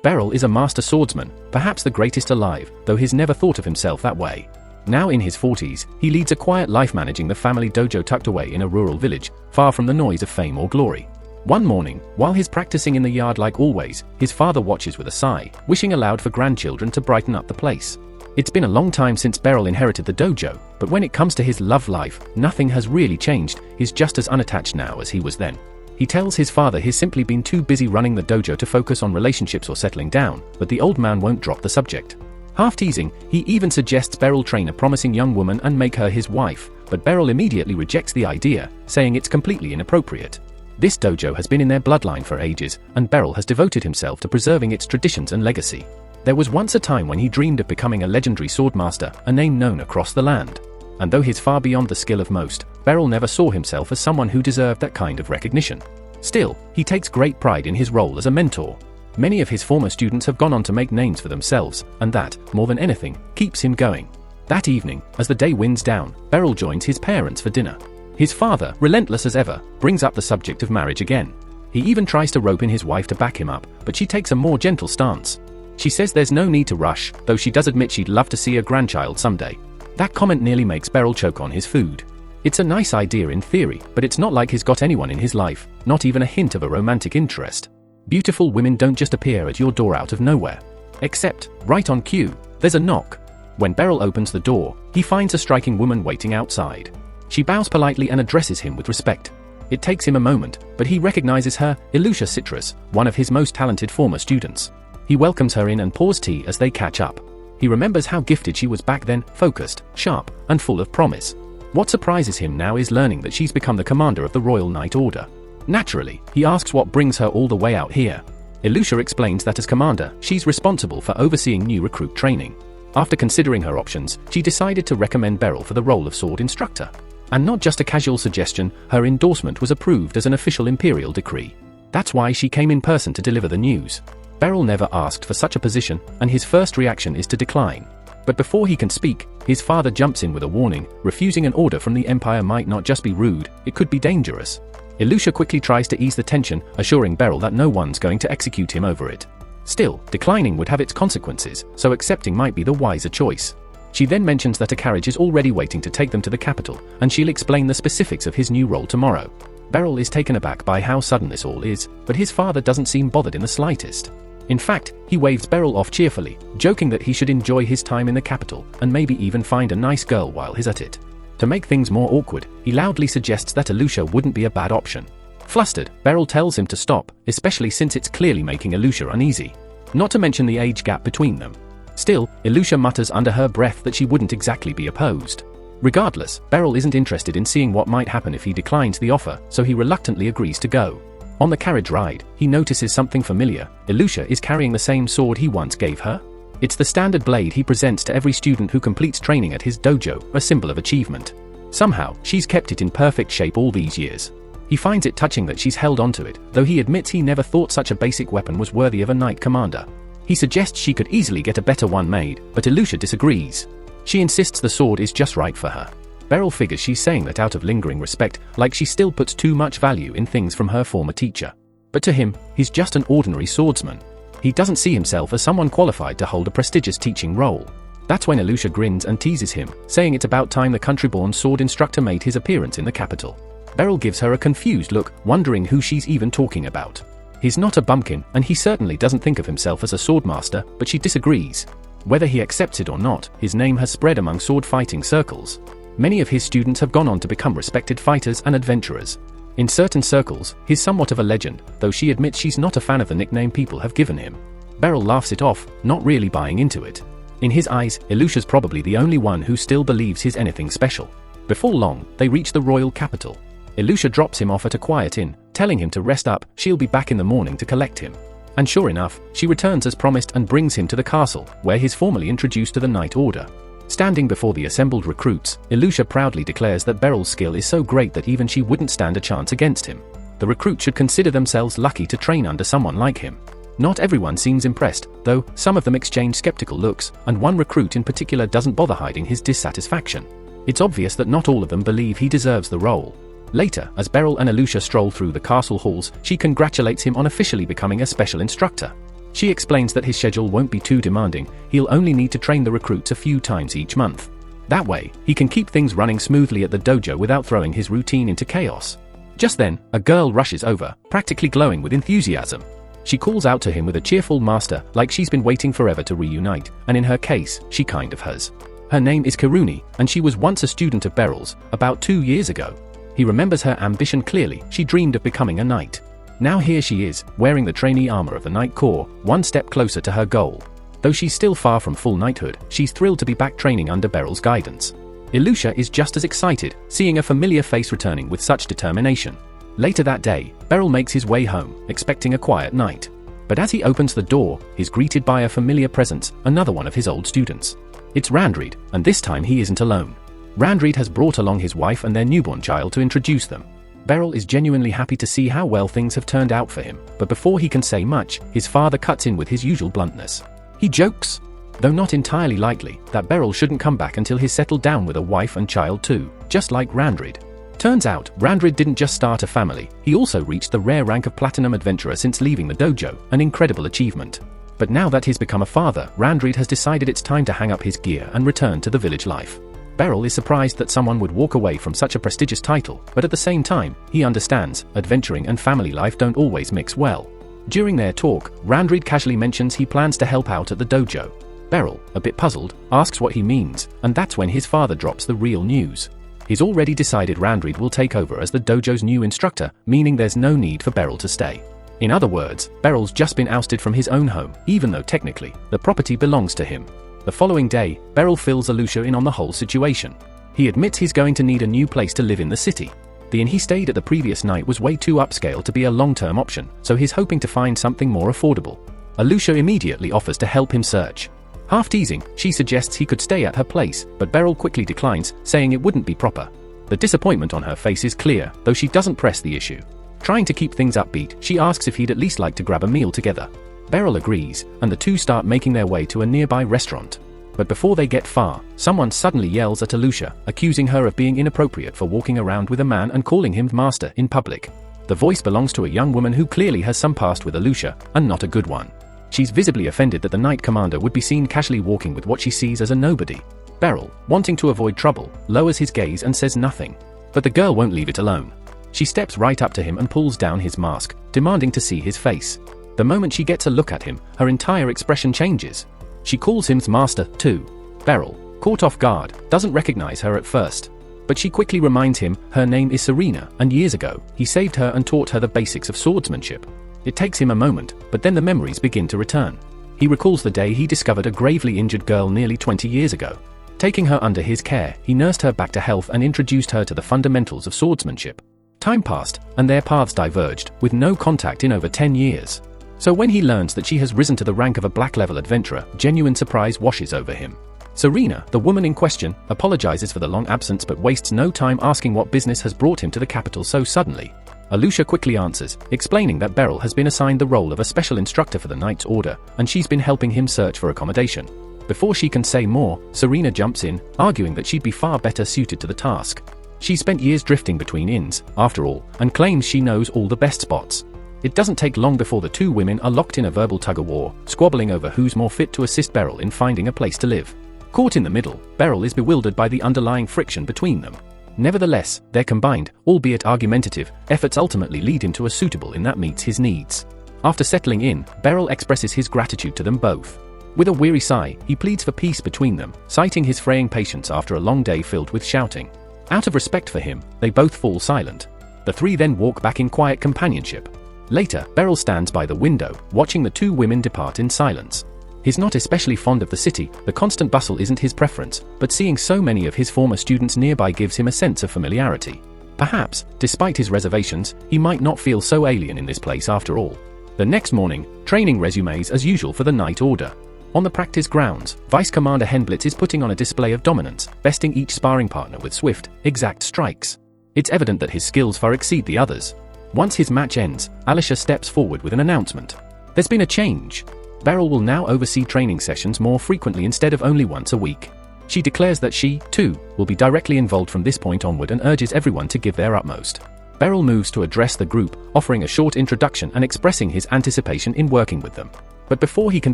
Beryl is a master swordsman, perhaps the greatest alive, though he's never thought of himself that way. Now in his 40s, he leads a quiet life managing the family dojo tucked away in a rural village, far from the noise of fame or glory. One morning, while he's practicing in the yard like always, his father watches with a sigh, wishing aloud for grandchildren to brighten up the place. It's been a long time since Beryl inherited the dojo, but when it comes to his love life, nothing has really changed. He's just as unattached now as he was then. He tells his father he's simply been too busy running the dojo to focus on relationships or settling down, but the old man won't drop the subject. Half teasing, he even suggests Beryl train a promising young woman and make her his wife, but Beryl immediately rejects the idea, saying it's completely inappropriate. This dojo has been in their bloodline for ages, and Beryl has devoted himself to preserving its traditions and legacy. There was once a time when he dreamed of becoming a legendary swordmaster, a name known across the land. And though he's far beyond the skill of most, Beryl never saw himself as someone who deserved that kind of recognition. Still, he takes great pride in his role as a mentor. Many of his former students have gone on to make names for themselves, and that, more than anything, keeps him going. That evening, as the day winds down, Beryl joins his parents for dinner. His father, relentless as ever, brings up the subject of marriage again. He even tries to rope in his wife to back him up, but she takes a more gentle stance. She says there's no need to rush, though she does admit she'd love to see a grandchild someday. That comment nearly makes Beryl choke on his food. It's a nice idea in theory, but it's not like he's got anyone in his life, not even a hint of a romantic interest. Beautiful women don't just appear at your door out of nowhere. Except, right on cue, there's a knock. When Beryl opens the door, he finds a striking woman waiting outside. She bows politely and addresses him with respect. It takes him a moment, but he recognizes her, Aluchia Citrus, one of his most talented former students. He welcomes her in and pours tea as they catch up. He remembers how gifted she was back then, focused, sharp, and full of promise. What surprises him now is learning that she's become the commander of the Royal Knight Order. Naturally, he asks what brings her all the way out here. Aluchia explains that as commander, she's responsible for overseeing new recruit training. After considering her options, she decided to recommend Beryl for the role of sword instructor. And not just a casual suggestion, her endorsement was approved as an official imperial decree. That's why she came in person to deliver the news. Beryl never asked for such a position, and his first reaction is to decline. But before he can speak, his father jumps in with a warning. Refusing an order from the Empire might not just be rude, it could be dangerous. Aluchia quickly tries to ease the tension, assuring Beryl that no one's going to execute him over it. Still, declining would have its consequences, so accepting might be the wiser choice. She then mentions that a carriage is already waiting to take them to the capital, and she'll explain the specifics of his new role tomorrow. Beryl is taken aback by how sudden this all is, but his father doesn't seem bothered in the slightest. In fact, he waves Beryl off cheerfully, joking that he should enjoy his time in the capital, and maybe even find a nice girl while he's at it. To make things more awkward, he loudly suggests that Aluchia wouldn't be a bad option. Flustered, Beryl tells him to stop, especially since it's clearly making Aluchia uneasy. Not to mention the age gap between them. Still, Aluchia mutters under her breath that she wouldn't exactly be opposed. Regardless, Beryl isn't interested in seeing what might happen if he declines the offer, so he reluctantly agrees to go. On the carriage ride, he notices something familiar. Aluchia is carrying the same sword he once gave her. It's the standard blade he presents to every student who completes training at his dojo, a symbol of achievement. Somehow, she's kept it in perfect shape all these years. He finds it touching that she's held onto it, though he admits he never thought such a basic weapon was worthy of a knight commander. He suggests she could easily get a better one made, but Aluchia disagrees. She insists the sword is just right for her. Beryl figures she's saying that out of lingering respect, like she still puts too much value in things from her former teacher. But to him, he's just an ordinary swordsman. He doesn't see himself as someone qualified to hold a prestigious teaching role. That's when Aluchia grins and teases him, saying it's about time the country-born sword instructor made his appearance in the capital. Beryl gives her a confused look, wondering who she's even talking about. He's not a bumpkin, and he certainly doesn't think of himself as a swordmaster, but she disagrees. Whether he accepts it or not, his name has spread among sword-fighting circles. Many of his students have gone on to become respected fighters and adventurers. In certain circles, he's somewhat of a legend, though she admits she's not a fan of the nickname people have given him. Beryl laughs it off, not really buying into it. In his eyes, Aluchia's probably the only one who still believes he's anything special. Before long, they reach the royal capital. Aluchia drops him off at a quiet inn, telling him to rest up, she'll be back in the morning to collect him. And sure enough, she returns as promised and brings him to the castle, where he's formally introduced to the Knight Order. Standing before the assembled recruits, Aluchia proudly declares that Beryl's skill is so great that even she wouldn't stand a chance against him. The recruits should consider themselves lucky to train under someone like him. Not everyone seems impressed, though some of them exchange skeptical looks, and one recruit in particular doesn't bother hiding his dissatisfaction. It's obvious that not all of them believe he deserves the role. Later, as Beryl and Aluchia stroll through the castle halls, she congratulates him on officially becoming a special instructor. She explains that his schedule won't be too demanding, he'll only need to train the recruits a few times each month. That way, he can keep things running smoothly at the dojo without throwing his routine into chaos. Just then, a girl rushes over, practically glowing with enthusiasm. She calls out to him with a cheerful master, like she's been waiting forever to reunite, and in her case, she kind of has. Her name is Kiruni, and she was once a student of Beryl's, about 2 years ago. He remembers her ambition clearly, she dreamed of becoming a knight. Now here she is, wearing the trainee armor of the Knight Corps, one step closer to her goal. Though she's still far from full knighthood, she's thrilled to be back training under Beryl's guidance. Aluchia is just as excited, seeing a familiar face returning with such determination. Later that day, Beryl makes his way home, expecting a quiet night. But as he opens the door, he's greeted by a familiar presence, another one of his old students. It's Randreed, and this time he isn't alone. Randreed has brought along his wife and their newborn child to introduce them. Beryl is genuinely happy to see how well things have turned out for him, but before he can say much, his father cuts in with his usual bluntness. He jokes, though not entirely likely, that Beryl shouldn't come back until he's settled down with a wife and child too, just like Randreed. Turns out, Randreed didn't just start a family, he also reached the rare rank of Platinum Adventurer since leaving the dojo, an incredible achievement. But now that he's become a father, Randreed has decided it's time to hang up his gear and return to the village life. Beryl is surprised that someone would walk away from such a prestigious title, but at the same time, he understands, adventuring and family life don't always mix well. During their talk, Randreed casually mentions he plans to help out at the dojo. Beryl, a bit puzzled, asks what he means, and that's when his father drops the real news. He's already decided Randreed will take over as the dojo's new instructor, meaning there's no need for Beryl to stay. In other words, Beryl's just been ousted from his own home, even though technically, the property belongs to him. The following day, Beryl fills Aluchia in on the whole situation. He admits he's going to need a new place to live in the city. The inn he stayed at the previous night was way too upscale to be a long-term option, so he's hoping to find something more affordable. Aluchia immediately offers to help him search. Half teasing, she suggests he could stay at her place, but Beryl quickly declines, saying it wouldn't be proper. The disappointment on her face is clear, though she doesn't press the issue. Trying to keep things upbeat, she asks if he'd at least like to grab a meal together. Beryl agrees, and the two start making their way to a nearby restaurant. But before they get far, someone suddenly yells at Aluchia, accusing her of being inappropriate for walking around with a man and calling him master in public. The voice belongs to a young woman who clearly has some past with Aluchia, and not a good one. She's visibly offended that the Knight Commander would be seen casually walking with what she sees as a nobody. Beryl, wanting to avoid trouble, lowers his gaze and says nothing. But the girl won't leave it alone. She steps right up to him and pulls down his mask, demanding to see his face. The moment she gets a look at him, her entire expression changes. She calls him master, too. Beryl, caught off guard, doesn't recognize her at first. But she quickly reminds him her name is Serena, and years ago, he saved her and taught her the basics of swordsmanship. It takes him a moment, but then the memories begin to return. He recalls the day he discovered a gravely injured girl nearly 20 years ago. Taking her under his care, he nursed her back to health and introduced her to the fundamentals of swordsmanship. Time passed, and their paths diverged, with no contact in over 10 years. So when he learns that she has risen to the rank of a black-level adventurer, genuine surprise washes over him. Serena, the woman in question, apologizes for the long absence but wastes no time asking what business has brought him to the capital so suddenly. Aluchia quickly answers, explaining that Beryl has been assigned the role of a special instructor for the Knight's Order, and she's been helping him search for accommodation. Before she can say more, Serena jumps in, arguing that she'd be far better suited to the task. She spent years drifting between inns, after all, and claims she knows all the best spots. It doesn't take long before the two women are locked in a verbal tug-of-war, squabbling over who's more fit to assist Beryl in finding a place to live. Caught in the middle, Beryl is bewildered by the underlying friction between them. Nevertheless, their combined, albeit argumentative, efforts ultimately lead him to a suitable inn that meets his needs. After settling in, Beryl expresses his gratitude to them both. With a weary sigh, he pleads for peace between them, citing his fraying patience after a long day filled with shouting. Out of respect for him, they both fall silent. The three then walk back in quiet companionship. Later, Beryl stands by the window, watching the two women depart in silence. He's not especially fond of the city, the constant bustle isn't his preference, but seeing so many of his former students nearby gives him a sense of familiarity. Perhaps, despite his reservations, he might not feel so alien in this place after all. The next morning, training resumes as usual for the Night Order. On the practice grounds, Vice Commander Henblitz is putting on a display of dominance, besting each sparring partner with swift, exact strikes. It's evident that his skills far exceed the others. Once his match ends, Aluchia steps forward with an announcement. There's been a change. Beryl will now oversee training sessions more frequently instead of only once a week. She declares that she, too, will be directly involved from this point onward and urges everyone to give their utmost. Beryl moves to address the group, offering a short introduction and expressing his anticipation in working with them. But before he can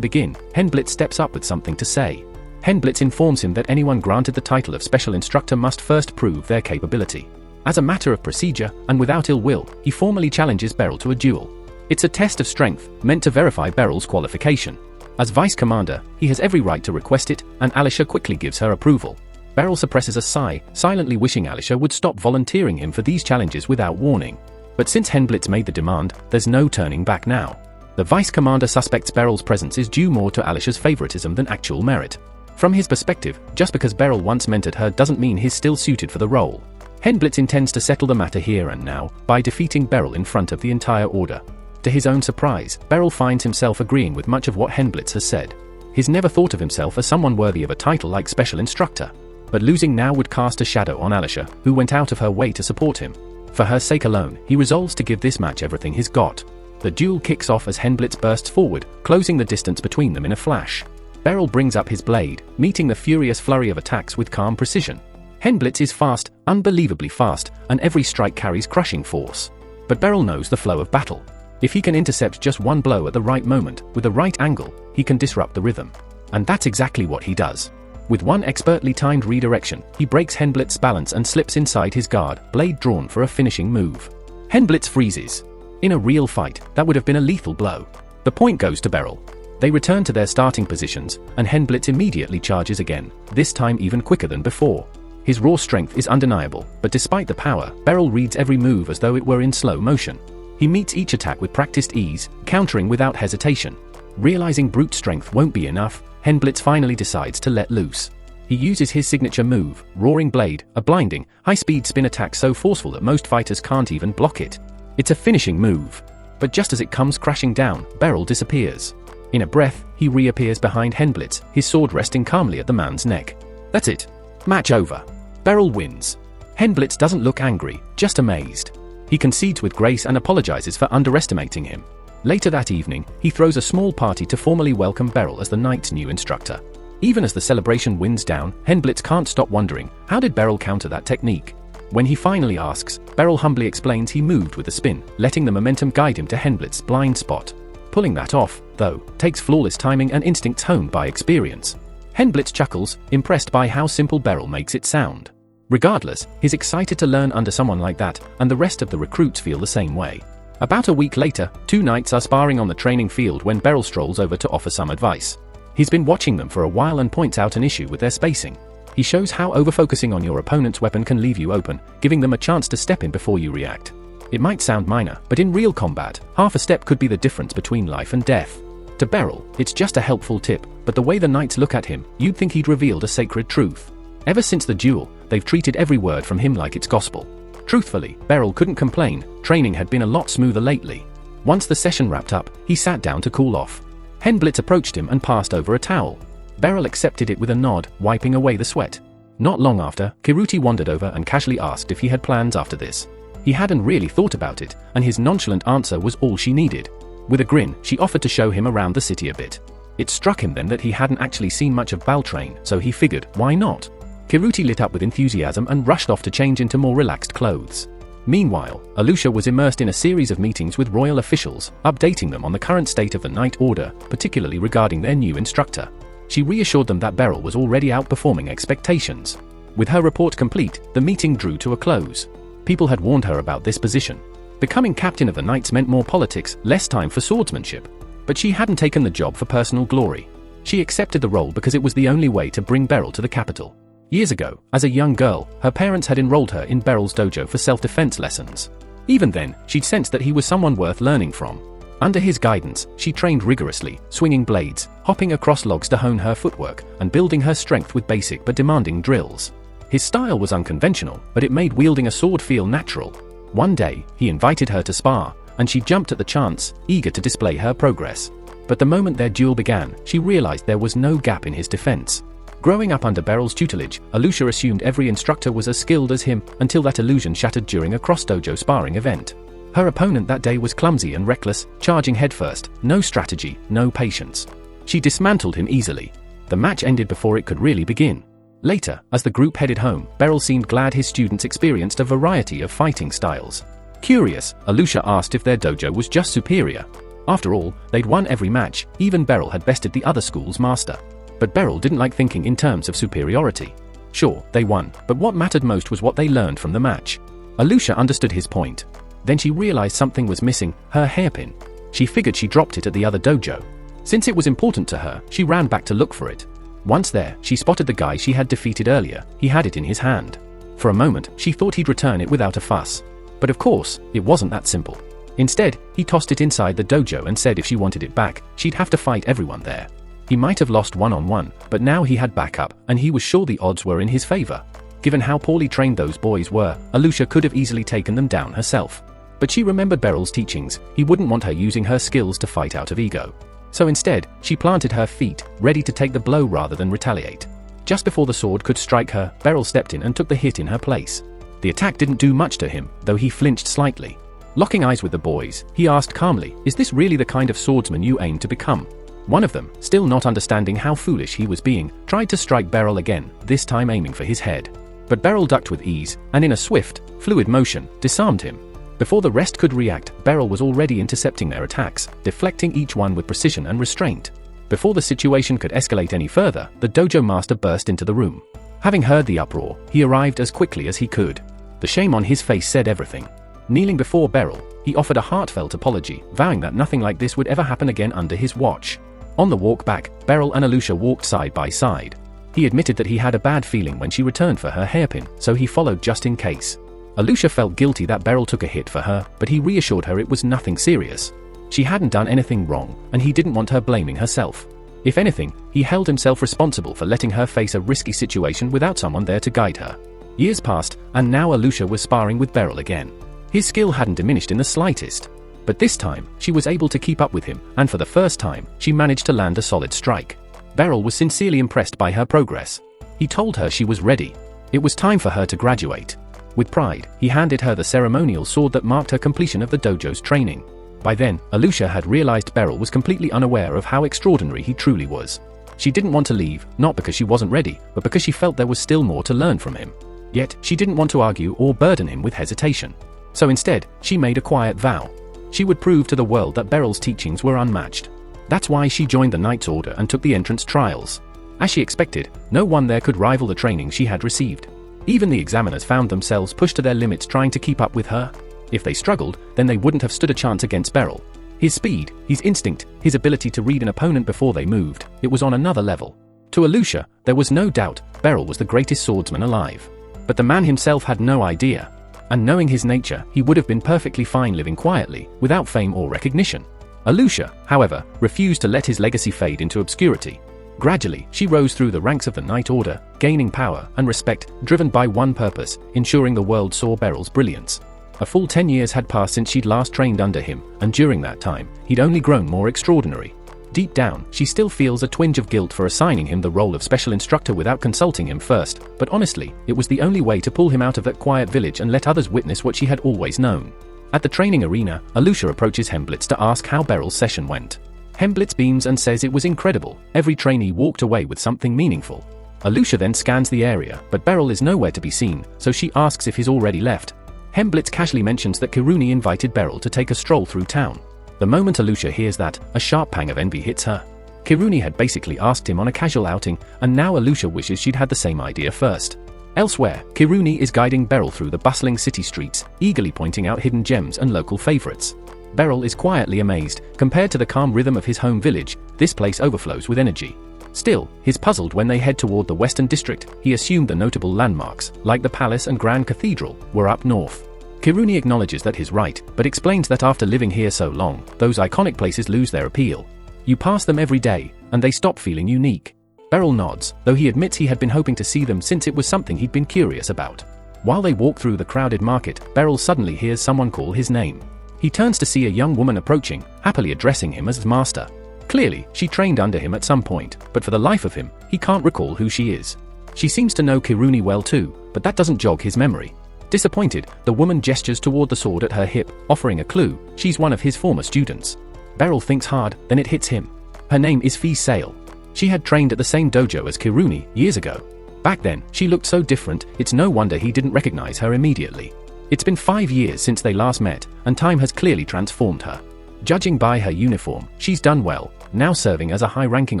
begin, Henblitz steps up with something to say. Henblitz informs him that anyone granted the title of Special Instructor must first prove their capability. As a matter of procedure, and without ill will, he formally challenges Beryl to a duel. It's a test of strength, meant to verify Beryl's qualification. As Vice Commander, he has every right to request it, and Aluchia quickly gives her approval. Beryl suppresses a sigh, silently wishing Aluchia would stop volunteering him for these challenges without warning. But since Henblitz made the demand, there's no turning back now. The Vice Commander suspects Beryl's presence is due more to Aluchia's favoritism than actual merit. From his perspective, just because Beryl once mentored her doesn't mean he's still suited for the role. Henblitz intends to settle the matter here and now, by defeating Beryl in front of the entire order. To his own surprise, Beryl finds himself agreeing with much of what Henblitz has said. He's never thought of himself as someone worthy of a title like Special Instructor. But losing now would cast a shadow on Aluchia, who went out of her way to support him. For her sake alone, he resolves to give this match everything he's got. The duel kicks off as Henblitz bursts forward, closing the distance between them in a flash. Beryl brings up his blade, meeting the furious flurry of attacks with calm precision. Henblitz is fast, unbelievably fast, and every strike carries crushing force. But Beryl knows the flow of battle. If he can intercept just one blow at the right moment, with the right angle, he can disrupt the rhythm. And that's exactly what he does. With one expertly timed redirection, he breaks Henblitz's balance and slips inside his guard, blade drawn for a finishing move. Henblitz freezes. In a real fight, that would have been a lethal blow. The point goes to Beryl. They return to their starting positions, and Henblitz immediately charges again, this time even quicker than before. His raw strength is undeniable, but despite the power, Beryl reads every move as though it were in slow motion. He meets each attack with practiced ease, countering without hesitation. Realizing brute strength won't be enough, Henblitz finally decides to let loose. He uses his signature move, Roaring Blade, a blinding, high-speed spin attack so forceful that most fighters can't even block it. It's a finishing move. But just as it comes crashing down, Beryl disappears. In a breath, he reappears behind Henblitz, his sword resting calmly at the man's neck. That's it. Match over. Beryl wins. Henblitz doesn't look angry, just amazed. He concedes with grace and apologizes for underestimating him. Later that evening, he throws a small party to formally welcome Beryl as the knight's new instructor. Even as the celebration winds down, Henblitz can't stop wondering, how did Beryl counter that technique? When he finally asks, Beryl humbly explains he moved with a spin, letting the momentum guide him to Henblitz's blind spot. Pulling that off, though, takes flawless timing and instincts honed by experience. Henblitz chuckles, impressed by how simple Beryl makes it sound. Regardless, he's excited to learn under someone like that, and the rest of the recruits feel the same way. About a week later, two knights are sparring on the training field when Beryl strolls over to offer some advice. He's been watching them for a while and points out an issue with their spacing. He shows how overfocusing on your opponent's weapon can leave you open, giving them a chance to step in before you react. It might sound minor, but in real combat, half a step could be the difference between life and death. To Beryl, it's just a helpful tip, but the way the knights look at him, you'd think he'd revealed a sacred truth. Ever since the duel, they've treated every word from him like it's gospel. Truthfully, Beryl couldn't complain, training had been a lot smoother lately. Once the session wrapped up, he sat down to cool off. Henblitz approached him and passed over a towel. Beryl accepted it with a nod, wiping away the sweat. Not long after, Kiruti wandered over and casually asked if he had plans after this. He hadn't really thought about it, and his nonchalant answer was all she needed. With a grin, she offered to show him around the city a bit. It struck him then that he hadn't actually seen much of Baltrain, so he figured, why not? Kiruti lit up with enthusiasm and rushed off to change into more relaxed clothes. Meanwhile, Aluchia was immersed in a series of meetings with royal officials, updating them on the current state of the Knight Order, particularly regarding their new instructor. She reassured them that Beryl was already outperforming expectations. With her report complete, the meeting drew to a close. People had warned her about this position. Becoming captain of the Knights meant more politics, less time for swordsmanship. But she hadn't taken the job for personal glory. She accepted the role because it was the only way to bring Beryl to the capital. Years ago, as a young girl, her parents had enrolled her in Beryl's dojo for self-defense lessons. Even then, she'd sensed that he was someone worth learning from. Under his guidance, she trained rigorously, swinging blades, hopping across logs to hone her footwork, and building her strength with basic but demanding drills. His style was unconventional, but it made wielding a sword feel natural. One day, he invited her to spar, and she jumped at the chance, eager to display her progress. But the moment their duel began, she realized there was no gap in his defense. Growing up under Beryl's tutelage, Aluchia assumed every instructor was as skilled as him, until that illusion shattered during a cross-dojo sparring event. Her opponent that day was clumsy and reckless, charging headfirst, no strategy, no patience. She dismantled him easily. The match ended before it could really begin. Later, as the group headed home, Beryl seemed glad his students experienced a variety of fighting styles. Curious, Aluchia asked if their dojo was just superior. After all, they'd won every match, even Beryl had bested the other school's master. But Beryl didn't like thinking in terms of superiority. Sure, they won, but what mattered most was what they learned from the match. Aluchia understood his point. Then she realized something was missing, her hairpin. She figured she dropped it at the other dojo. Since it was important to her, she ran back to look for it. Once there, she spotted the guy she had defeated earlier. He had it in his hand. For a moment, she thought he'd return it without a fuss. But of course, it wasn't that simple. Instead, he tossed it inside the dojo and said if she wanted it back, she'd have to fight everyone there. He might have lost one-on-one, but now he had backup, and he was sure the odds were in his favor. Given how poorly trained those boys were, Aluchia could have easily taken them down herself. But she remembered Beryl's teachings. He wouldn't want her using her skills to fight out of ego. So instead, she planted her feet, ready to take the blow rather than retaliate. Just before the sword could strike her, Beryl stepped in and took the hit in her place. The attack didn't do much to him, though he flinched slightly. Locking eyes with the boys, he asked calmly, "Is this really the kind of swordsman you aim to become?" One of them, still not understanding how foolish he was being, tried to strike Beryl again, this time aiming for his head. But Beryl ducked with ease, and in a swift, fluid motion, disarmed him. Before the rest could react, Beryl was already intercepting their attacks, deflecting each one with precision and restraint. Before the situation could escalate any further, the dojo master burst into the room. Having heard the uproar, he arrived as quickly as he could. The shame on his face said everything. Kneeling before Beryl, he offered a heartfelt apology, vowing that nothing like this would ever happen again under his watch. On the walk back, Beryl and Aluchia walked side by side. He admitted that he had a bad feeling when she returned for her hairpin, so he followed just in case. Aluchia felt guilty that Beryl took a hit for her, but he reassured her it was nothing serious. She hadn't done anything wrong, and he didn't want her blaming herself. If anything, he held himself responsible for letting her face a risky situation without someone there to guide her. Years passed, and now Aluchia was sparring with Beryl again. His skill hadn't diminished in the slightest. But this time, she was able to keep up with him, and for the first time, she managed to land a solid strike. Beryl was sincerely impressed by her progress. He told her she was ready. It was time for her to graduate. With pride, he handed her the ceremonial sword that marked her completion of the dojo's training. By then, Aluchia had realized Beryl was completely unaware of how extraordinary he truly was. She didn't want to leave, not because she wasn't ready, but because she felt there was still more to learn from him. Yet, she didn't want to argue or burden him with hesitation. So instead, she made a quiet vow. She would prove to the world that Beryl's teachings were unmatched. That's why she joined the Knight's Order and took the entrance trials. As she expected, no one there could rival the training she had received. Even the examiners found themselves pushed to their limits trying to keep up with her. If they struggled, then they wouldn't have stood a chance against Beryl. His speed, his instinct, his ability to read an opponent before they moved, it was on another level. To Aluchia, there was no doubt Beryl was the greatest swordsman alive. But the man himself had no idea. And knowing his nature, he would have been perfectly fine living quietly, without fame or recognition. Aluchia, however, refused to let his legacy fade into obscurity. Gradually, she rose through the ranks of the Knight Order, gaining power and respect, driven by one purpose, ensuring the world saw Beryl's brilliance. A full 10 years had passed since she'd last trained under him, and during that time, he'd only grown more extraordinary. Deep down, she still feels a twinge of guilt for assigning him the role of special instructor without consulting him first, but honestly, it was the only way to pull him out of that quiet village and let others witness what she had always known. At the training arena, Aluchia approaches Hemblitz to ask how Beryl's session went. Hemblitz beams and says it was incredible. Every trainee walked away with something meaningful. Aluchia then scans the area, but Beryl is nowhere to be seen, so she asks if he's already left. Hemblitz casually mentions that Kiruni invited Beryl to take a stroll through town. The moment Aluchia hears that, a sharp pang of envy hits her. Kiruni had basically asked him on a casual outing, and now Aluchia wishes she'd had the same idea first. Elsewhere, Kiruni is guiding Beryl through the bustling city streets, eagerly pointing out hidden gems and local favorites. Beryl is quietly amazed. Compared to the calm rhythm of his home village, this place overflows with energy. Still, he's puzzled when they head toward the Western District. He assumed the notable landmarks, like the Palace and Grand Cathedral, were up north. Kiruni acknowledges that he's right, but explains that after living here so long, those iconic places lose their appeal. You pass them every day, and they stop feeling unique. Beryl nods, though he admits he had been hoping to see them since it was something he'd been curious about. While they walk through the crowded market, Beryl suddenly hears someone call his name. He turns to see a young woman approaching, happily addressing him as master. Clearly, she trained under him at some point, but for the life of him, he can't recall who she is. She seems to know Kiruni well too, but that doesn't jog his memory. Disappointed, the woman gestures toward the sword at her hip, offering a clue. She's one of his former students. Beryl thinks hard, then it hits him. Her name is Fee Sale. She had trained at the same dojo as Kiruni years ago. Back then, she looked so different, it's no wonder he didn't recognize her immediately. It's been 5 years since they last met, and time has clearly transformed her. Judging by her uniform, she's done well, now serving as a high-ranking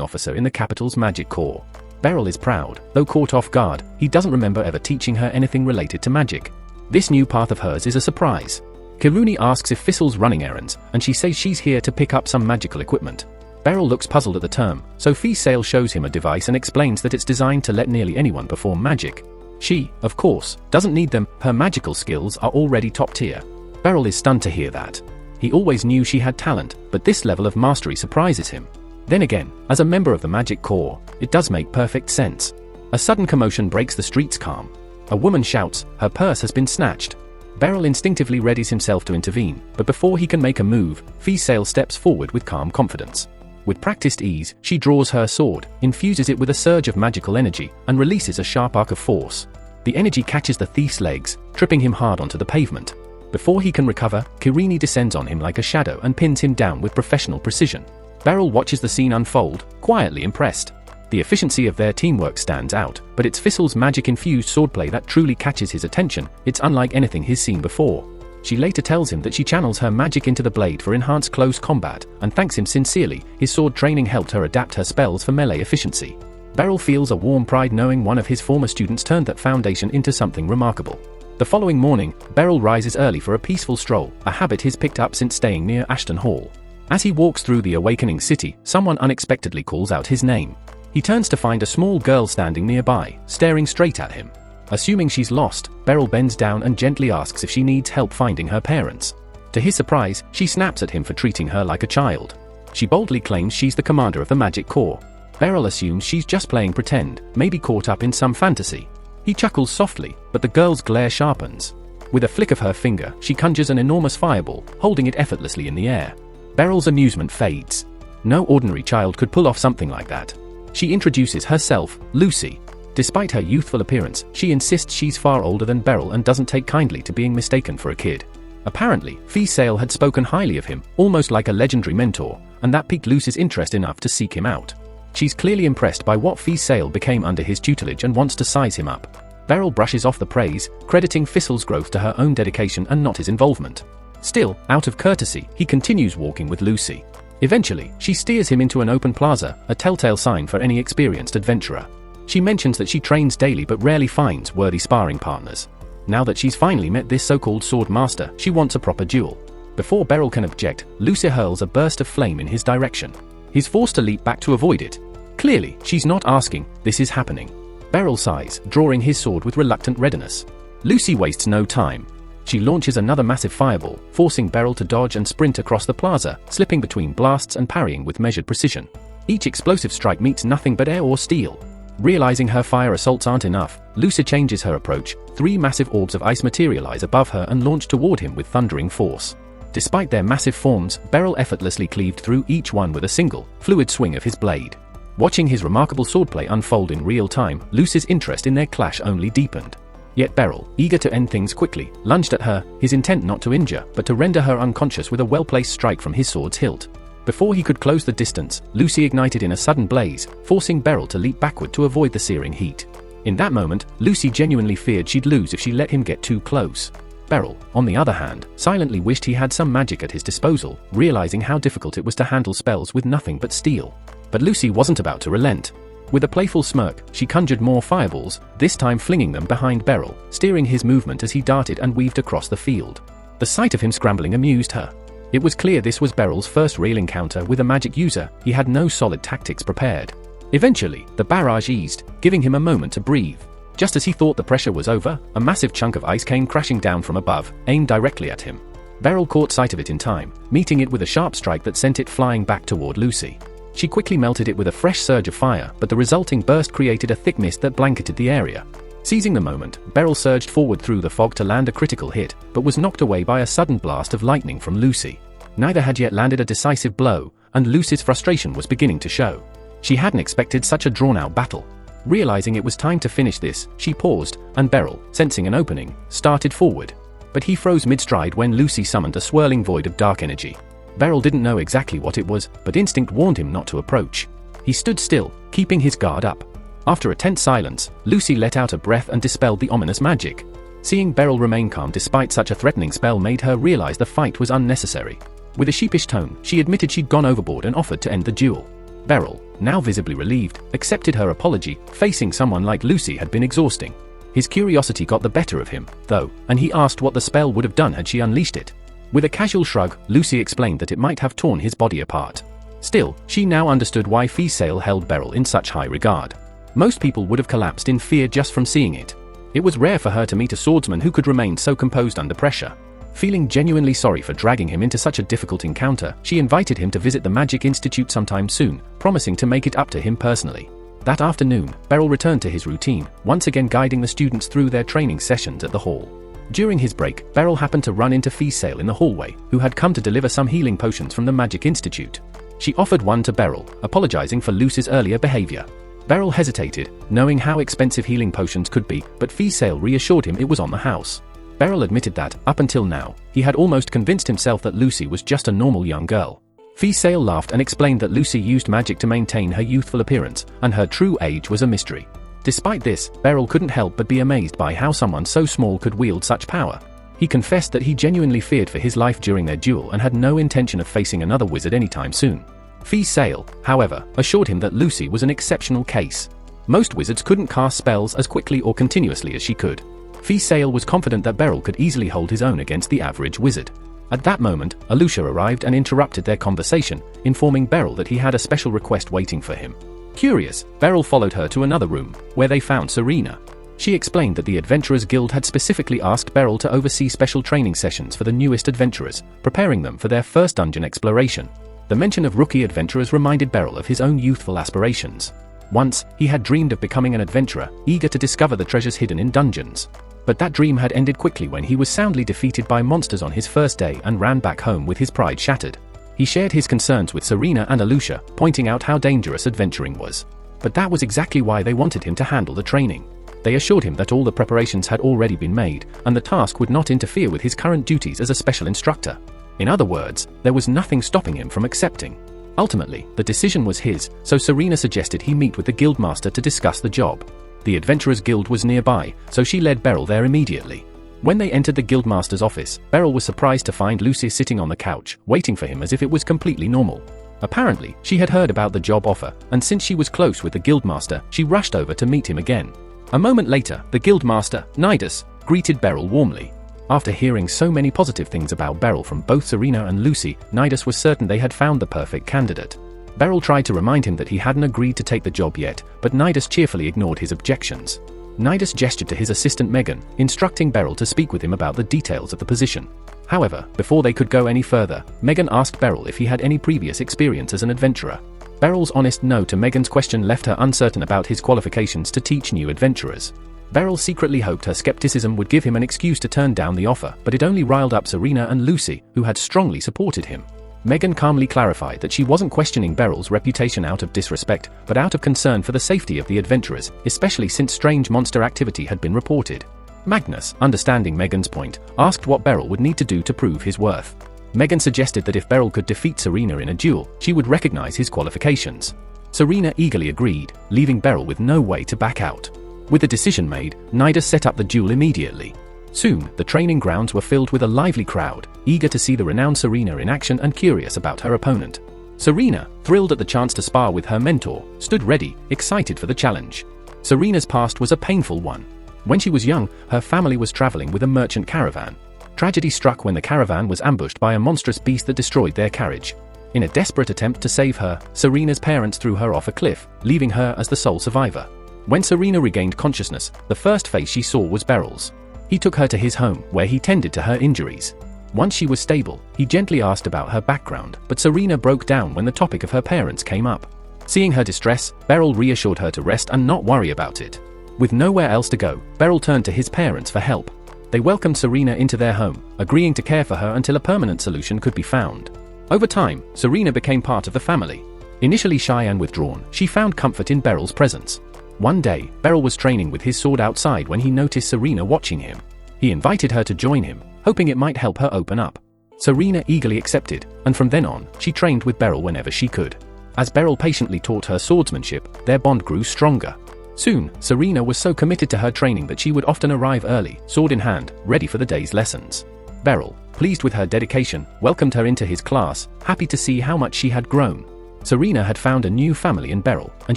officer in the capital's magic corps. Beryl is proud, though caught off guard, he doesn't remember ever teaching her anything related to magic. This new path of hers is a surprise. Kiruni asks if Fissel's running errands, and she says she's here to pick up some magical equipment. Beryl looks puzzled at the term, so Fisel shows him a device and explains that it's designed to let nearly anyone perform magic. She, of course, doesn't need them, her magical skills are already top tier. Beryl is stunned to hear that. He always knew she had talent, but this level of mastery surprises him. Then again, as a member of the Magic Corps, it does make perfect sense. A sudden commotion breaks the street's calm. A woman shouts, her purse has been snatched. Beryl instinctively readies himself to intervene, but before he can make a move, Fisel steps forward with calm confidence. With practiced ease, she draws her sword, infuses it with a surge of magical energy, and releases a sharp arc of force. The energy catches the thief's legs, tripping him hard onto the pavement. Before he can recover, Kirini descends on him like a shadow and pins him down with professional precision. Beryl watches the scene unfold, quietly impressed. The efficiency of their teamwork stands out, but it's Fissel's magic-infused swordplay that truly catches his attention. It's unlike anything he's seen before. She later tells him that she channels her magic into the blade for enhanced close combat, and thanks him sincerely. His sword training helped her adapt her spells for melee efficiency. Beryl feels a warm pride knowing one of his former students turned that foundation into something remarkable. The following morning, Beryl rises early for a peaceful stroll, a habit he's picked up since staying near Ashton Hall. As he walks through the awakening city, someone unexpectedly calls out his name. He turns to find a small girl standing nearby, staring straight at him. Assuming she's lost, Beryl bends down and gently asks if she needs help finding her parents. To his surprise, she snaps at him for treating her like a child. She boldly claims she's the commander of the Magic Corps. Beryl assumes she's just playing pretend, maybe caught up in some fantasy. He chuckles softly, but the girl's glare sharpens. With a flick of her finger, she conjures an enormous fireball, holding it effortlessly in the air. Beryl's amusement fades. No ordinary child could pull off something like that. She introduces herself, Lucy. Despite her youthful appearance, she insists she's far older than Beryl and doesn't take kindly to being mistaken for a kid. Apparently, Fisel had spoken highly of him, almost like a legendary mentor, and that piqued Lucy's interest enough to seek him out. She's clearly impressed by what Fisel became under his tutelage and wants to size him up. Beryl brushes off the praise, crediting Fissel's growth to her own dedication and not his involvement. Still, out of courtesy, he continues walking with Lucy. Eventually, she steers him into an open plaza, a telltale sign for any experienced adventurer. She mentions that she trains daily but rarely finds worthy sparring partners. Now that she's finally met this so-called sword master, she wants a proper duel. Before Beryl can object, Lucy hurls a burst of flame in his direction. He's forced to leap back to avoid it. Clearly, she's not asking, this is happening. Beryl sighs, drawing his sword with reluctant readiness. Lucy wastes no time. She launches another massive fireball, forcing Beryl to dodge and sprint across the plaza, slipping between blasts and parrying with measured precision. Each explosive strike meets nothing but air or steel. Realizing her fire assaults aren't enough, Lucy changes her approach. 3 massive orbs of ice materialize above her and launch toward him with thundering force. Despite their massive forms, Beryl effortlessly cleaved through each one with a single, fluid swing of his blade. Watching his remarkable swordplay unfold in real time, Lucy's interest in their clash only deepened. Yet Beryl, eager to end things quickly, lunged at her, his intent not to injure, but to render her unconscious with a well-placed strike from his sword's hilt. Before he could close the distance, Lucy ignited in a sudden blaze, forcing Beryl to leap backward to avoid the searing heat. In that moment, Lucy genuinely feared she'd lose if she let him get too close. Beryl, on the other hand, silently wished he had some magic at his disposal, realizing how difficult it was to handle spells with nothing but steel. But Lucy wasn't about to relent. With a playful smirk, she conjured more fireballs, this time flinging them behind Beryl, steering his movement as he darted and weaved across the field. The sight of him scrambling amused her. It was clear this was Beryl's first real encounter with a magic user. He had no solid tactics prepared. Eventually, the barrage eased, giving him a moment to breathe. Just as he thought the pressure was over, a massive chunk of ice came crashing down from above, aimed directly at him. Beryl caught sight of it in time, meeting it with a sharp strike that sent it flying back toward Lucy. She quickly melted it with a fresh surge of fire, but the resulting burst created a thick mist that blanketed the area. Seizing the moment, Beryl surged forward through the fog to land a critical hit, but was knocked away by a sudden blast of lightning from Lucy. Neither had yet landed a decisive blow, and Lucy's frustration was beginning to show. She hadn't expected such a drawn-out battle. Realizing it was time to finish this, she paused, and Beryl, sensing an opening, started forward. But he froze mid-stride when Lucy summoned a swirling void of dark energy. Beryl didn't know exactly what it was, but instinct warned him not to approach. He stood still, keeping his guard up. After a tense silence, Lucy let out a breath and dispelled the ominous magic. Seeing Beryl remain calm despite such a threatening spell made her realize the fight was unnecessary. With a sheepish tone, she admitted she'd gone overboard and offered to end the duel. Beryl, now visibly relieved, accepted her apology. Facing someone like Lucy had been exhausting. His curiosity got the better of him, though, and he asked what the spell would have done had she unleashed it. With a casual shrug, Lucy explained that it might have torn his body apart. Still, she now understood why Sale held Beryl in such high regard. Most people would have collapsed in fear just from seeing it. It was rare for her to meet a swordsman who could remain so composed under pressure. Feeling genuinely sorry for dragging him into such a difficult encounter, she invited him to visit the Magic Institute sometime soon, promising to make it up to him personally. That afternoon, Beryl returned to his routine, once again guiding the students through their training sessions at the hall. During his break, Beryl happened to run into Sale in the hallway, who had come to deliver some healing potions from the Magic Institute. She offered one to Beryl, apologizing for Lucy's earlier behavior. Beryl hesitated, knowing how expensive healing potions could be, but Sale reassured him it was on the house. Beryl admitted that, up until now, he had almost convinced himself that Lucy was just a normal young girl. Sale laughed and explained that Lucy used magic to maintain her youthful appearance, and her true age was a mystery. Despite this, Beryl couldn't help but be amazed by how someone so small could wield such power. He confessed that he genuinely feared for his life during their duel and had no intention of facing another wizard anytime soon. Sale, however, assured him that Lucy was an exceptional case. Most wizards couldn't cast spells as quickly or continuously as she could. Sale was confident that Beryl could easily hold his own against the average wizard. At that moment, Aluchia arrived and interrupted their conversation, informing Beryl that he had a special request waiting for him. Curious, Beryl followed her to another room, where they found Serena. She explained that the Adventurers Guild had specifically asked Beryl to oversee special training sessions for the newest adventurers, preparing them for their first dungeon exploration. The mention of rookie adventurers reminded Beryl of his own youthful aspirations. Once, he had dreamed of becoming an adventurer, eager to discover the treasures hidden in dungeons. But that dream had ended quickly when he was soundly defeated by monsters on his first day and ran back home with his pride shattered. He shared his concerns with Serena and Aluchia, pointing out how dangerous adventuring was. But that was exactly why they wanted him to handle the training. They assured him that all the preparations had already been made, and the task would not interfere with his current duties as a special instructor. In other words, there was nothing stopping him from accepting. Ultimately, the decision was his, so Serena suggested he meet with the guildmaster to discuss the job. The Adventurers Guild was nearby, so she led Beryl there immediately. When they entered the guildmaster's office, Beryl was surprised to find Lucy sitting on the couch, waiting for him as if it was completely normal. Apparently, she had heard about the job offer, and since she was close with the guildmaster, she rushed over to meet him again. A moment later, the guildmaster, Nidus, greeted Beryl warmly. After hearing so many positive things about Beryl from both Serena and Lucy, Nidus was certain they had found the perfect candidate. Beryl tried to remind him that he hadn't agreed to take the job yet, but Nidus cheerfully ignored his objections. Nidus gestured to his assistant Megan, instructing Beryl to speak with him about the details of the position. However, before they could go any further, Megan asked Beryl if he had any previous experience as an adventurer. Beryl's honest no to Megan's question left her uncertain about his qualifications to teach new adventurers. Beryl secretly hoped her skepticism would give him an excuse to turn down the offer, but it only riled up Serena and Lucy, who had strongly supported him. Megan calmly clarified that she wasn't questioning Beryl's reputation out of disrespect, but out of concern for the safety of the adventurers, especially since strange monster activity had been reported. Magnus, understanding Megan's point, asked what Beryl would need to do to prove his worth. Megan suggested that if Beryl could defeat Serena in a duel, she would recognize his qualifications. Serena eagerly agreed, leaving Beryl with no way to back out. With the decision made, Nidus set up the duel immediately. Soon, the training grounds were filled with a lively crowd, eager to see the renowned Serena in action and curious about her opponent. Serena, thrilled at the chance to spar with her mentor, stood ready, excited for the challenge. Serena's past was a painful one. When she was young, her family was traveling with a merchant caravan. Tragedy struck when the caravan was ambushed by a monstrous beast that destroyed their carriage. In a desperate attempt to save her, Serena's parents threw her off a cliff, leaving her as the sole survivor. When Serena regained consciousness, the first face she saw was Beryl's. He took her to his home, where he tended to her injuries. Once she was stable, he gently asked about her background, but Serena broke down when the topic of her parents came up. Seeing her distress, Beryl reassured her to rest and not worry about it. With nowhere else to go, Beryl turned to his parents for help. They welcomed Serena into their home, agreeing to care for her until a permanent solution could be found. Over time, Serena became part of the family. Initially shy and withdrawn, she found comfort in Beryl's presence. One day, Beryl was training with his sword outside when he noticed Serena watching him. He invited her to join him, hoping it might help her open up. Serena eagerly accepted, and from then on, she trained with Beryl whenever she could. As Beryl patiently taught her swordsmanship, their bond grew stronger. Soon, Serena was so committed to her training that she would often arrive early, sword in hand, ready for the day's lessons. Beryl, pleased with her dedication, welcomed her into his class, happy to see how much she had grown. Serena had found a new family in Beryl, and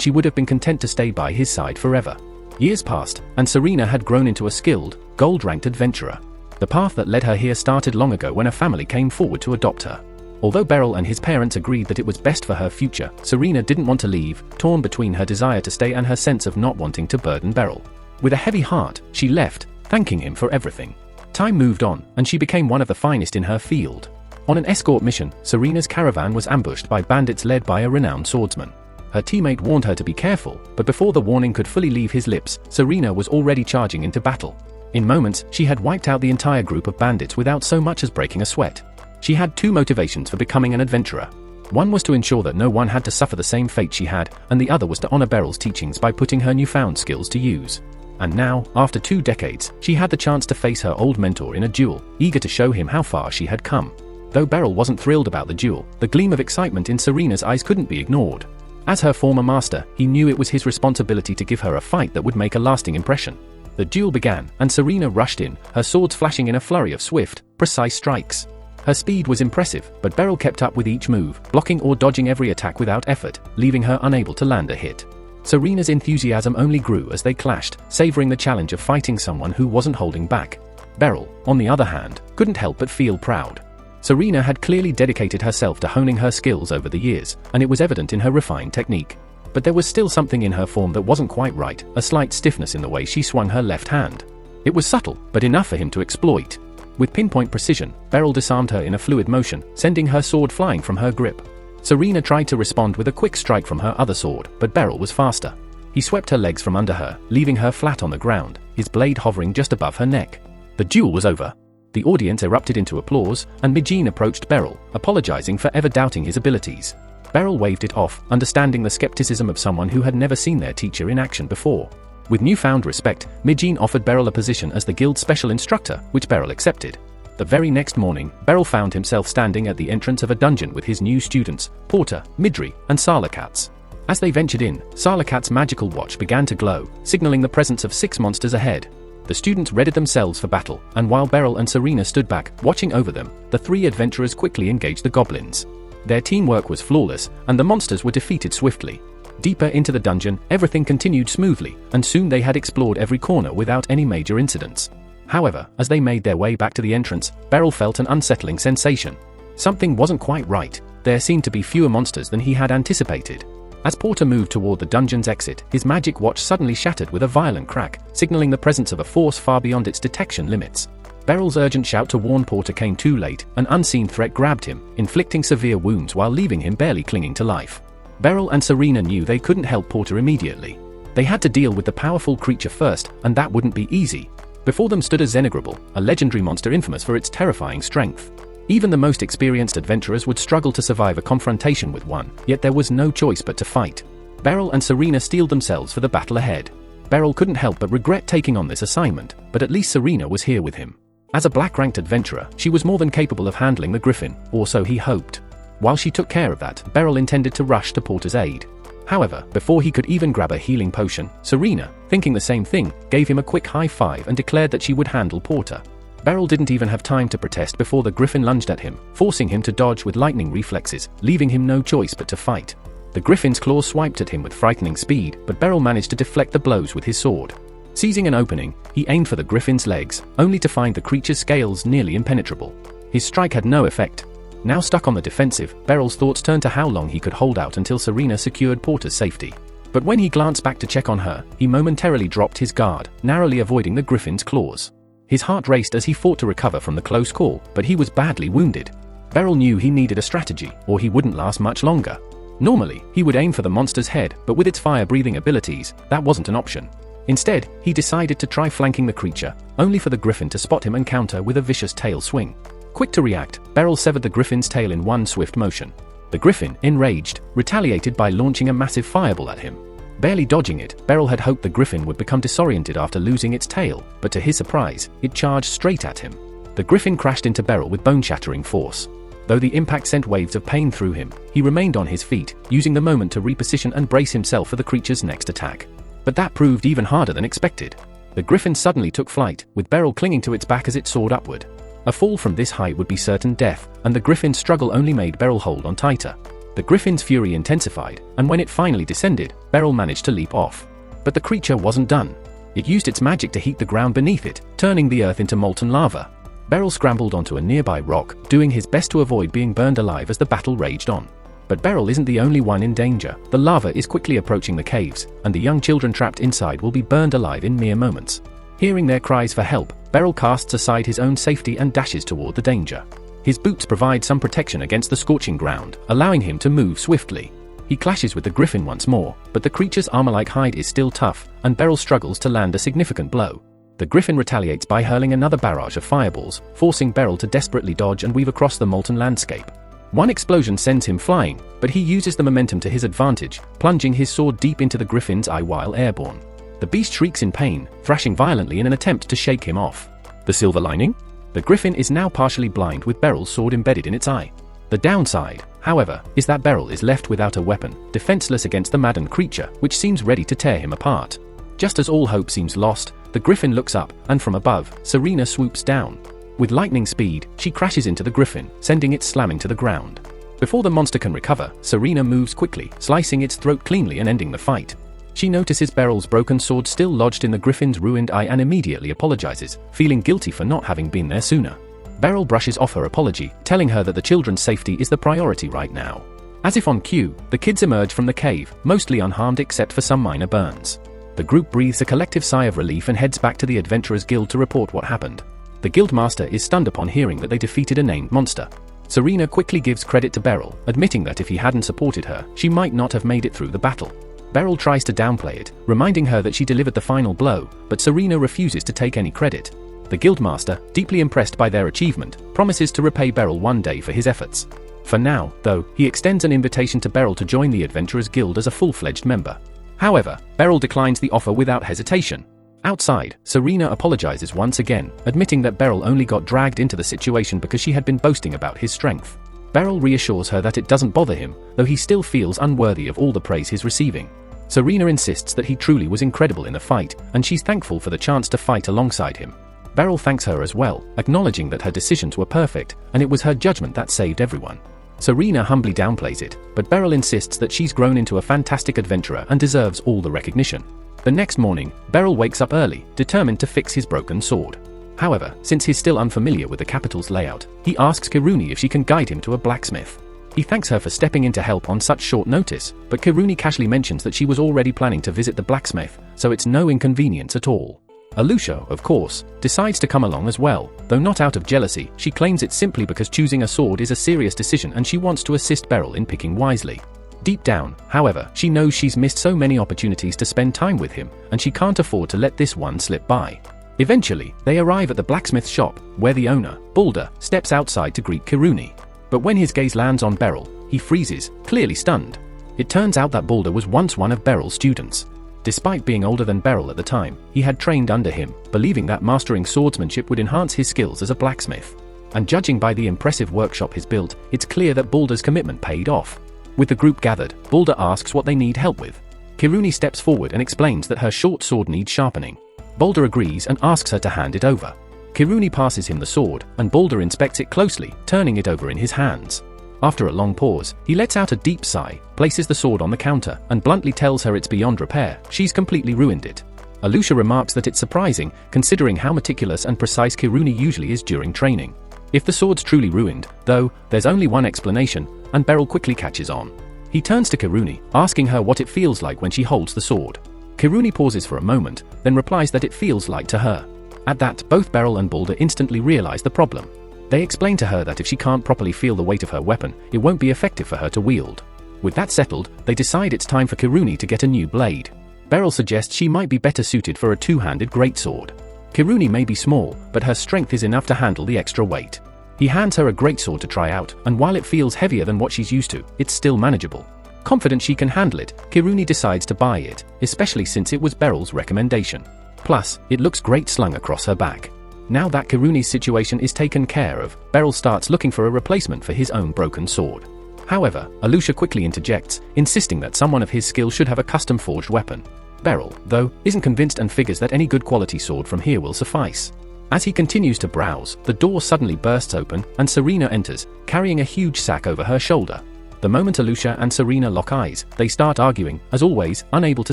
she would have been content to stay by his side forever. Years passed, and Serena had grown into a skilled, gold-ranked adventurer. The path that led her here started long ago when a family came forward to adopt her. Although Beryl and his parents agreed that it was best for her future, Serena didn't want to leave, torn between her desire to stay and her sense of not wanting to burden Beryl. With a heavy heart, she left, thanking him for everything. Time moved on, and she became one of the finest in her field. On an escort mission, Serena's caravan was ambushed by bandits led by a renowned swordsman. Her teammate warned her to be careful, but before the warning could fully leave his lips, Serena was already charging into battle. In moments, she had wiped out the entire group of bandits without so much as breaking a sweat. She had two motivations for becoming an adventurer. One was to ensure that no one had to suffer the same fate she had, and the other was to honor Beryl's teachings by putting her newfound skills to use. And now, after 2 decades, she had the chance to face her old mentor in a duel, eager to show him how far she had come. Though Beryl wasn't thrilled about the duel, the gleam of excitement in Serena's eyes couldn't be ignored. As her former master, he knew it was his responsibility to give her a fight that would make a lasting impression. The duel began, and Serena rushed in, her swords flashing in a flurry of swift, precise strikes. Her speed was impressive, but Beryl kept up with each move, blocking or dodging every attack without effort, leaving her unable to land a hit. Serena's enthusiasm only grew as they clashed, savoring the challenge of fighting someone who wasn't holding back. Beryl, on the other hand, couldn't help but feel proud. Serena had clearly dedicated herself to honing her skills over the years, and it was evident in her refined technique. But there was still something in her form that wasn't quite right, a slight stiffness in the way she swung her left hand. It was subtle, but enough for him to exploit. With pinpoint precision, Beryl disarmed her in a fluid motion, sending her sword flying from her grip. Serena tried to respond with a quick strike from her other sword, but Beryl was faster. He swept her legs from under her, leaving her flat on the ground, his blade hovering just above her neck. The duel was over. The audience erupted into applause, and Mijin approached Beryl, apologizing for ever doubting his abilities. Beryl waved it off, understanding the skepticism of someone who had never seen their teacher in action before. With newfound respect, Mijin offered Beryl a position as the guild's special instructor, which Beryl accepted. The very next morning, Beryl found himself standing at the entrance of a dungeon with his new students, Porter, Midri, and Sarlacats. As they ventured in, Sarlacat's magical watch began to glow, signaling the presence of 6 monsters ahead. The students readied themselves for battle, and while Beryl and Serena stood back, watching over them, the 3 adventurers quickly engaged the goblins. Their teamwork was flawless, and the monsters were defeated swiftly. Deeper into the dungeon, everything continued smoothly, and soon they had explored every corner without any major incidents. However, as they made their way back to the entrance, Beryl felt an unsettling sensation. Something wasn't quite right. There seemed to be fewer monsters than he had anticipated. As Porter moved toward the dungeon's exit, his magic watch suddenly shattered with a violent crack, signaling the presence of a force far beyond its detection limits. Beryl's urgent shout to warn Porter came too late. An unseen threat grabbed him, inflicting severe wounds while leaving him barely clinging to life. Beryl and Serena knew they couldn't help Porter immediately. They had to deal with the powerful creature first, and that wouldn't be easy. Before them stood a Xenograbil, a legendary monster infamous for its terrifying strength. Even the most experienced adventurers would struggle to survive a confrontation with one, yet there was no choice but to fight. Beryl and Serena steeled themselves for the battle ahead. Beryl couldn't help but regret taking on this assignment, but at least Serena was here with him. As a black-ranked adventurer, she was more than capable of handling the Griffin, or so he hoped. While she took care of that, Beryl intended to rush to Porter's aid. However, before he could even grab a healing potion, Serena, thinking the same thing, gave him a quick high five and declared that she would handle Porter. Beryl didn't even have time to protest before the Griffin lunged at him, forcing him to dodge with lightning reflexes, leaving him no choice but to fight. The Griffin's claws swiped at him with frightening speed, but Beryl managed to deflect the blows with his sword. Seizing an opening, he aimed for the Griffin's legs, only to find the creature's scales nearly impenetrable. His strike had no effect. Now stuck on the defensive, Beryl's thoughts turned to how long he could hold out until Serena secured Porter's safety. But when he glanced back to check on her, he momentarily dropped his guard, narrowly avoiding the Griffin's claws. His heart raced as he fought to recover from the close call, but he was badly wounded. Beryl knew he needed a strategy, or he wouldn't last much longer. Normally, he would aim for the monster's head, but with its fire-breathing abilities, that wasn't an option. Instead, he decided to try flanking the creature, only for the Griffin to spot him and counter with a vicious tail swing. Quick to react, Beryl severed the Griffin's tail in one swift motion. The Griffin, enraged, retaliated by launching a massive fireball at him. Barely dodging it, Beryl had hoped the Griffin would become disoriented after losing its tail, but to his surprise, it charged straight at him. The Griffin crashed into Beryl with bone-shattering force. Though the impact sent waves of pain through him, he remained on his feet, using the moment to reposition and brace himself for the creature's next attack. But that proved even harder than expected. The Griffin suddenly took flight, with Beryl clinging to its back as it soared upward. A fall from this height would be certain death, and the griffin's struggle only made Beryl hold on tighter. The griffin's fury intensified, and when it finally descended, Beryl managed to leap off. But the creature wasn't done. It used its magic to heat the ground beneath it, turning the earth into molten lava. Beryl scrambled onto a nearby rock, doing his best to avoid being burned alive as the battle raged on. But Beryl isn't the only one in danger. The lava is quickly approaching the caves, and the young children trapped inside will be burned alive in mere moments. Hearing their cries for help, Beryl casts aside his own safety and dashes toward the danger. His boots provide some protection against the scorching ground, allowing him to move swiftly. He clashes with the griffin once more, but the creature's armor-like hide is still tough, and Beryl struggles to land a significant blow. The griffin retaliates by hurling another barrage of fireballs, forcing Beryl to desperately dodge and weave across the molten landscape. One explosion sends him flying, but he uses the momentum to his advantage, plunging his sword deep into the griffin's eye while airborne. The beast shrieks in pain, thrashing violently in an attempt to shake him off. The silver lining? The griffin is now partially blind with Beryl's sword embedded in its eye. The downside, however, is that Beryl is left without a weapon, defenseless against the maddened creature, which seems ready to tear him apart. Just as all hope seems lost, the griffin looks up, and from above, Serena swoops down. With lightning speed, she crashes into the griffin, sending it slamming to the ground. Before the monster can recover, Serena moves quickly, slicing its throat cleanly and ending the fight. She notices Beryl's broken sword still lodged in the griffin's ruined eye and immediately apologizes, feeling guilty for not having been there sooner. Beryl brushes off her apology, telling her that the children's safety is the priority right now. As if on cue, the kids emerge from the cave, mostly unharmed except for some minor burns. The group breathes a collective sigh of relief and heads back to the Adventurers Guild to report what happened. The Guildmaster is stunned upon hearing that they defeated a named monster. Serena quickly gives credit to Beryl, admitting that if he hadn't supported her, she might not have made it through the battle. Beryl tries to downplay it, reminding her that she delivered the final blow, but Serena refuses to take any credit. The Guildmaster, deeply impressed by their achievement, promises to repay Beryl one day for his efforts. For now, though, he extends an invitation to Beryl to join the Adventurers Guild as a full-fledged member. However, Beryl declines the offer without hesitation. Outside, Serena apologizes once again, admitting that Beryl only got dragged into the situation because she had been boasting about his strength. Beryl reassures her that it doesn't bother him, though he still feels unworthy of all the praise he's receiving. Serena insists that he truly was incredible in the fight, and she's thankful for the chance to fight alongside him. Beryl thanks her as well, acknowledging that her decisions were perfect, and it was her judgment that saved everyone. Serena humbly downplays it, but Beryl insists that she's grown into a fantastic adventurer and deserves all the recognition. The next morning, Beryl wakes up early, determined to fix his broken sword. However, since he's still unfamiliar with the capital's layout, he asks Kiruni if she can guide him to a blacksmith. He thanks her for stepping in to help on such short notice, but Kiruni casually mentions that she was already planning to visit the blacksmith, so it's no inconvenience at all. Aluchia, of course, decides to come along as well, though not out of jealousy. She claims it's simply because choosing a sword is a serious decision and she wants to assist Beryl in picking wisely. Deep down, however, she knows she's missed so many opportunities to spend time with him, and she can't afford to let this one slip by. Eventually, they arrive at the blacksmith shop, where the owner, Balder, steps outside to greet Kiruni. But when his gaze lands on Beryl, he freezes, clearly stunned. It turns out that Balder was once one of Beryl's students. Despite being older than Beryl at the time, he had trained under him, believing that mastering swordsmanship would enhance his skills as a blacksmith. And judging by the impressive workshop he's built, it's clear that Balder's commitment paid off. With the group gathered, Balder asks what they need help with. Kiruni steps forward and explains that her short sword needs sharpening. Balder agrees and asks her to hand it over. Kiruni passes him the sword, and Balder inspects it closely, turning it over in his hands. After a long pause, he lets out a deep sigh, places the sword on the counter, and bluntly tells her it's beyond repair. She's completely ruined it. Aluchia remarks that it's surprising, considering how meticulous and precise Kiruni usually is during training. If the sword's truly ruined, though, there's only one explanation, and Beryl quickly catches on. He turns to Kiruni, asking her what it feels like when she holds the sword. Kiruni pauses for a moment, then replies that it feels light to her. At that, both Beryl and Balder instantly realize the problem. They explain to her that if she can't properly feel the weight of her weapon, it won't be effective for her to wield. With that settled, they decide it's time for Kiruni to get a new blade. Beryl suggests she might be better suited for a two-handed greatsword. Kiruni may be small, but her strength is enough to handle the extra weight. He hands her a greatsword to try out, and while it feels heavier than what she's used to, it's still manageable. Confident she can handle it, Kiruni decides to buy it, especially since it was Beryl's recommendation. Plus, it looks great slung across her back. Now that Kiruni's situation is taken care of, Beryl starts looking for a replacement for his own broken sword. However, Aluchia quickly interjects, insisting that someone of his skill should have a custom-forged weapon. Beryl, though, isn't convinced and figures that any good quality sword from here will suffice. As he continues to browse, the door suddenly bursts open and Serena enters, carrying a huge sack over her shoulder. The moment Aluchia and Serena lock eyes, they start arguing, as always, unable to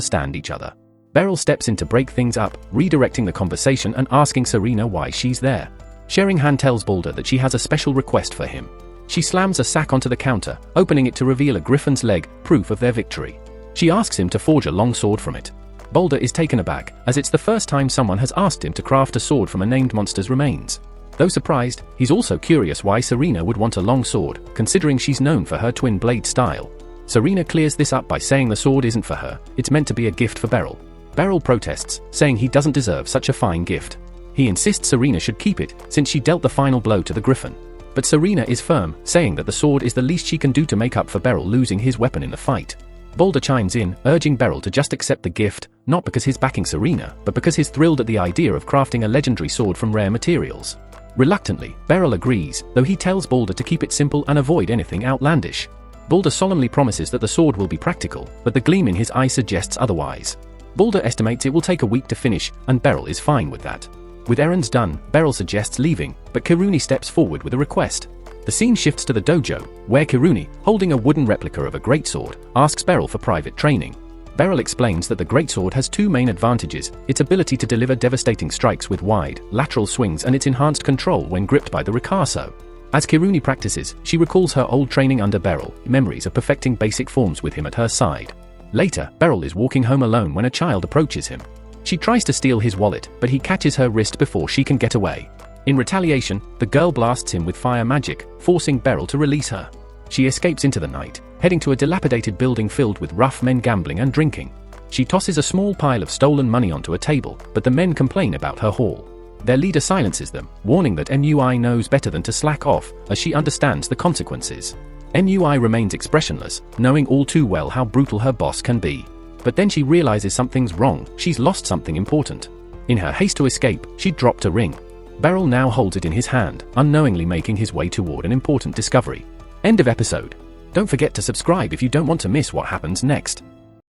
stand each other. Beryl steps in to break things up, redirecting the conversation and asking Serena why she's there. Sheringham tells Balder that she has a special request for him. She slams a sack onto the counter, opening it to reveal a griffin's leg, proof of their victory. She asks him to forge a long sword from it. Balder is taken aback, as it's the first time someone has asked him to craft a sword from a named monster's remains. Though surprised, he's also curious why Serena would want a long sword, considering she's known for her twin blade style. Serena clears this up by saying the sword isn't for her, it's meant to be a gift for Beryl. Beryl protests, saying he doesn't deserve such a fine gift. He insists Serena should keep it, since she dealt the final blow to the griffin. But Serena is firm, saying that the sword is the least she can do to make up for Beryl losing his weapon in the fight. Balder chimes in, urging Beryl to just accept the gift, not because he's backing Serena, but because he's thrilled at the idea of crafting a legendary sword from rare materials. Reluctantly, Beryl agrees, though he tells Balder to keep it simple and avoid anything outlandish. Balder solemnly promises that the sword will be practical, but the gleam in his eye suggests otherwise. Balder estimates it will take a week to finish, and Beryl is fine with that. With errands done, Beryl suggests leaving, but Kiruni steps forward with a request. The scene shifts to the dojo, where Kiruni, holding a wooden replica of a greatsword, asks Beryl for private training. Beryl explains that the greatsword has two main advantages: its ability to deliver devastating strikes with wide, lateral swings and its enhanced control when gripped by the ricasso. As Kiruni practices, she recalls her old training under Beryl, memories of perfecting basic forms with him at her side. Later, Beryl is walking home alone when a child approaches him. She tries to steal his wallet, but he catches her wrist before she can get away. In retaliation, the girl blasts him with fire magic, forcing Beryl to release her. She escapes into the night, heading to a dilapidated building filled with rough men gambling and drinking. She tosses a small pile of stolen money onto a table, but the men complain about her haul. Their leader silences them, warning that MUI knows better than to slack off, as she understands the consequences. MUI remains expressionless, knowing all too well how brutal her boss can be. But then she realizes something's wrong, she's lost something important. In her haste to escape, she dropped a ring. Beryl now holds it in his hand, unknowingly making his way toward an important discovery. End of episode. Don't forget to subscribe if you don't want to miss what happens next.